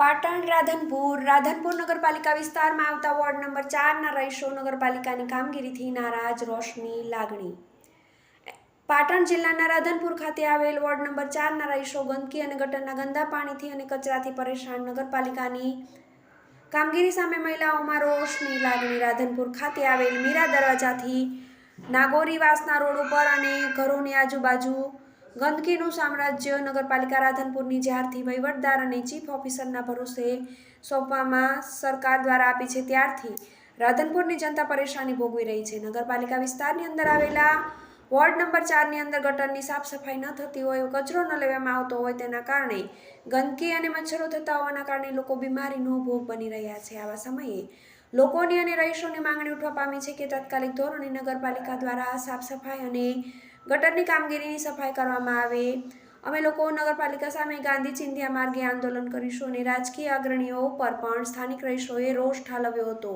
પાટણ રાધનપુર નગરપાલિકા વિસ્તારમાં આવતા વોર્ડ નંબર 4ના રહીશો નગરપાલિકાની કામગીરીથી નારાજ, રોષની લાગણી। પાટણ જિલ્લાના રાધનપુર ખાતે આવેલ વોર્ડ નંબર 4ના રહીશો ગંદકી અને ગટરના ગંદા પાણીથી અને કચરાથી પરેશાન। નગરપાલિકાની કામગીરી સામે મહિલાઓમાં રોષની લાગણી। રાધનપુર ખાતે આવેલ મીરા દરવાજાથી નાગોરીવાસના રોડ ઉપર અને ઘરોની આજુબાજુ ગંદકીનું સામ્રાજ્ય। નગરપાલિકા રાધનપુરની જ્યારથી વહીવટદાર અને ચીફ ઓફિસરના ભરોસે સોંપવામાં સરકાર દ્વારા આપી છે ત્યારથી રાધનપુરની જનતા પરેશાની ભોગવી રહી છે। નગરપાલિકા વિસ્તારની અંદર આવેલા વોર્ડ નંબર 4ની અંદર ગટરની સાફ સફાઈ ન થતી હોય, કચરો ન લેવામાં આવતો હોય, તેના કારણે ગંદકી અને મચ્છરો થતા હોવાના કારણે લોકો બીમારીનો ભોગ બની રહ્યા છે। આવા સમયે લોકોની અને રહીશોની માંગણી ઉઠવા પામી છે કે તાત્કાલિક ધોરણે નગરપાલિકા દ્વારા સાફ સફાઈ અને ગટરની કામગીરીની સફાઈ કરવામાં આવે। અમે લોકો નગરપાલિકા સામે ગાંધી ચિંધ્યા માર્ગે આંદોલન કરીશું અને રાજકીય અગ્રણીઓ પર પણ સ્થાનિક રહીશોએ રોષ ઠાલવ્યો હતો।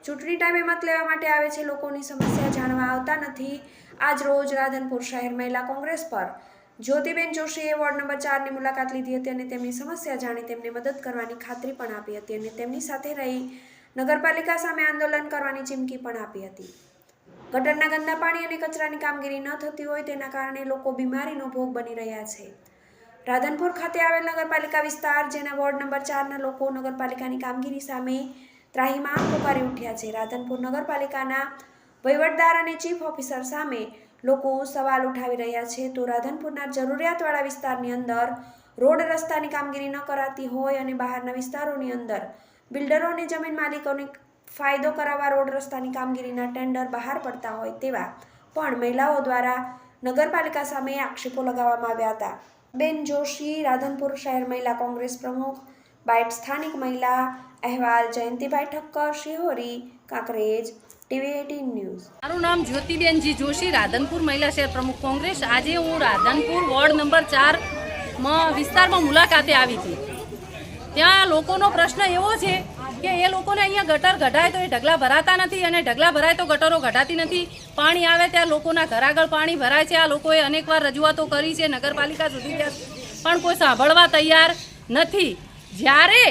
ચૂંટણી ટાઈમે મત લેવા માટે આવે છે, લોકોની સમસ્યા જાણવા આવતા નથી। આજ રોજ રાધનપુર શહેર મહિલા કોંગ્રેસ પર જ્યોતિબેન જોશીએ વોર્ડ નંબર 4ની મુલાકાત લીધી હતી અને તેમની સમસ્યા જાણી તેમને મદદ કરવાની ખાતરી પણ આપી હતી અને તેમની સાથે રહી નગરપાલિકા સામે આંદોલન કરવાની ચીમકી પણ આપી હતી। ગટરના ગંદા પાણી અને કચરાની કામગીરી ન થતી હોય તેના કારણે લોકો બીમારીનો ભોગ બની રહ્યા છે। રાધનપુર ખાતે આવેલ નગરપાલિકા વિસ્તાર, જેના વોર્ડ નંબર 4ના લોકો નગરપાલિકાની કામગીરી સામે ત્રાહિમામ પુકારી ઉઠ્યા છે। રાધનપુર નગરપાલિકાના વહીવટદાર અને ચીફ ઓફિસર સામે લોકો સવાલ ઉઠાવી રહ્યા છે। તો રાધનપુરના જરૂરિયાતવાળા વિસ્તારની અંદર રોડ રસ્તાની કામગીરી ન કરાતી હોય અને બહારના વિસ્તારોની અંદર બિલ્ડરો અને જમીન માલિકોને ફાયદો કરાવવા રોડ રસ્તાની કામગીરીના ટેન્ડર બહાર પડતા હોય તેવા પણ મહિલાઓ દ્વારા નગરપાલિકા સામે આક્ષેપો લગાવવામાં આવ્યા હતા। બેન જોશી, રાધનપુર શહેર મહિલા કોંગ્રેસ પ્રમુખ, બાઇટ સ્થાનિક મહિલા અહેવાલ જયંતિભાઈ ઠક્કર, શિહોરી, કાંકરેજ, TV18 ન્યૂઝ। મારું નામ જ્યોતિબેનજી જોશી, રાધનપુર મહિલા શહેર પ્રમુખ કોંગ્રેસ। આજે હું રાધનપુર વોર્ડ નંબર 4 વિસ્તારમાં મુલાકાતે આવી હતી। ત્યાં લોકોનો પ્રશ્ન એવો છે કે એ લોકોને અહીંયા ગટર ગઢાય તો એ ઢગલા ભરાતા નથી અને ઢગલા ભરાય તો ગટરો ગઢાતી નથી। પાણી આવે ત્યાં લોકોના ઘર આગળ પાણી ભરાય છે। આ લોકોએ અનેકવાર રજૂઆતો કરી છે નગરપાલિકા સુધી, પણ કોઈ સાંભળવા તૈયાર નથી। જ્યારે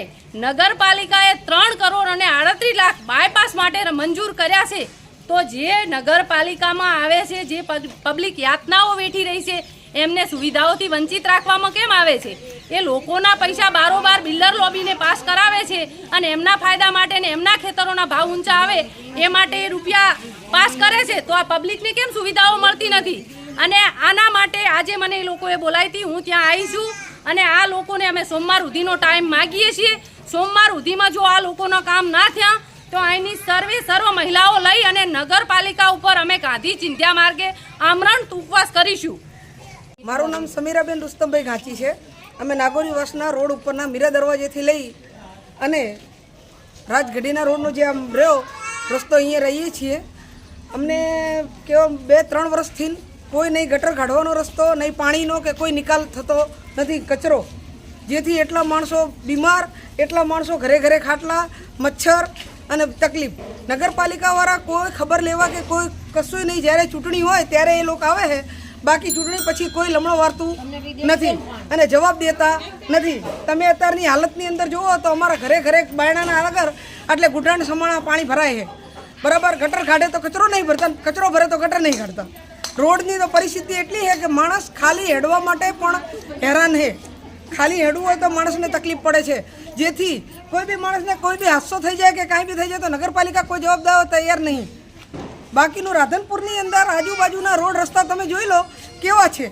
નગરપાલિકાએ 3 કરોડ અને 38 લાખ બાયપાસ માટે મંજૂર કર્યા છે, તો જે નગરપાલિકામાં આવે છે, જે પબ્લિક યાતનાઓ વેઠી રહી છે, એમને સુવિધાઓથી વંચિત રાખવામાં કેમ આવે છે? એ લોકોના પૈસા બારોબાર બિલ્ડર લોબીને પાસ કરાવે છે અને એમના ફાયદા માટે ને એમના ખેતરોના ભાવ ઊંચા આવે એ માટે એ રૂપિયા પાસ કરે છે, તો આ પબ્લિકને કેમ સુવિધાઓ મળતી નથી? અને આના માટે આજે મને એ લોકોએ બોલાવી હતી, હું ત્યાં આવી છું અને આ લોકોને અમે સોમવાર સુધીનો ટાઈમ માગીએ છીએ। સોમવાર સુધીમાં જો આ લોકોના કામ ના થયા તો અહીંની સર્વ મહિલાઓ લઈ અને નગરપાલિકા ઉપર અમે ગાંધી ચિંધ્યા માર્ગે આમરણ ઉપવાસ કરીશું। મારું નામ સમીરાબેન રુસ્તમભાઈ ઘાંચી છે। અમે નાગોરીવાસના રોડ ઉપરના મીરા દરવાજેથી લઈ અને રાજગઢીના રોડનો જે આમ રહ્યો રસ્તો અહીંયા રહીએ છીએ। અમને કેવો 2-3 વર્ષથી કોઈ નહીં ગટર કાઢવાનો રસ્તો, નહીં પાણીનો કે કોઈ નિકાલ થતો નથી, કચરો, જેથી એટલા માણસો બીમાર, એટલા માણસો ઘરે ઘરે ખાટલા, મચ્છર અને તકલીફ। નગરપાલિકાવાળા કોઈ ખબર લેવા કે કોઈ કશું નહીં, જ્યારે ચૂંટણી હોય ત્યારે એ લોકો આવે છે, બાકી ચૂંટણી પછી કોઈ લમણો વારતું નથી અને જવાબ દેતા નથી। તમે અત્યારની હાલતની અંદર જુઓ તો અમારા ઘરે ઘરે બાયણાના આગળ એટલે ઘૂંટણ સમાણા પાણી ભરાય છે, બરાબર। ગટર કાઢે તો કચરો નહીં ભરતા, કચરો ભરે તો ગટર નહીં કાઢતા। રોડની તો પરિસ્થિતિ એટલી છે કે માણસ ખાલી હેડવા માટે પણ હેરાન છે। ખાલી હેડવું હોય તો માણસને તકલીફ પડે છે, જેથી કોઈ બી માણસને કોઈ બી હાદસો થઈ જાય કે કાંઈ બી થઈ જાય તો નગરપાલિકા કોઈ જવાબ દેવા તૈયાર નહીં। બાકીનું રાધનપુરની અંદર આજુબાજુના રોડ રસ્તા તમે જોઈ લો કેવા છે,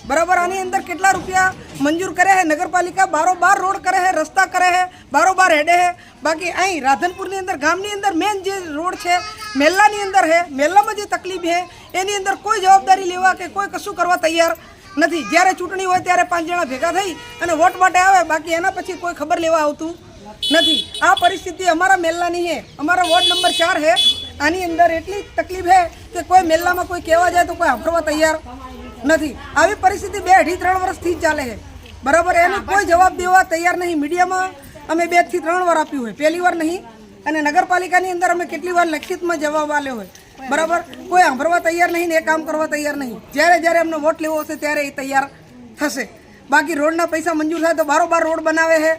બરાબર। આની અંદર કેટલા રૂપિયા મંજૂર કરે છે નગરપાલિકા, બારોબાર રોડ કરે છે, રસ્તા કરે છે, બારોબાર હેડે છે। બાકી અહીં રાધનપુરની અંદર ગામની અંદર મેન જે રોડ છે મેલ્લાની અંદર છે, મેલ્લામાં જે તકલીફ છે એની અંદર કોઈ જવાબદારી લેવા કે કોઈ કશું કરવા તૈયાર નથી। જ્યારે ચૂંટણી હોય ત્યારે 5 જણા ભેગા થઈ અને વોટ માટે આવે, બાકી એના પછી કોઈ ખબર લેવા આવતું નથી। આ પરિસ્થિતિ અમારા મેલ્લાની છે, અમારા વોર્ડ નંબર 4 છે। આની અંદર એટલી તકલીફ છે કે કોઈ મેલ્લામાં કોઈ કહેવા જાય તો કોઈ સાંભળવા તૈયાર નથી। આવી પરિસ્થિતિ 2-3 વર્ષથી જ ચાલે છે, બરાબર। એનો કોઈ જવાબ દેવા તૈયાર નહીં। મીડિયામાં અમે 2 થી 3 વાર આપ્યું હોય, પહેલી વાર નહીં, અને નગરપાલિકાની અંદર અમે કેટલી વાર લેખિતમાં જવાબ આપ્યો હોય, બરાબર। કોઈ સાંભળવા તૈયાર નહીં ને એ કામ કરવા તૈયાર નહીં। જ્યારે જ્યારે અમને વોટ લેવો હશે ત્યારે એ તૈયાર થશે। બાકી રોડના પૈસા મંજૂર થાય તો બારોબાર રોડ બનાવે છે,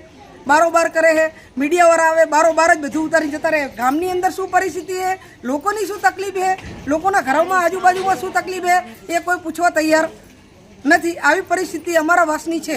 બારોબાર કરે છે, મીડિયાવાળા આવે બારોબાર જ બધું ઉતારી જતા રહે. ગામની અંદર શું પરિસ્થિતિ છે, લોકોની શું તકલીફ છે, લોકોના ઘરોમાં આજુબાજુમાં શું તકલીફ છે, એ કોઈ પૂછવા તૈયાર નથી. આવી પરિસ્થિતિ અમારા વાસની છે.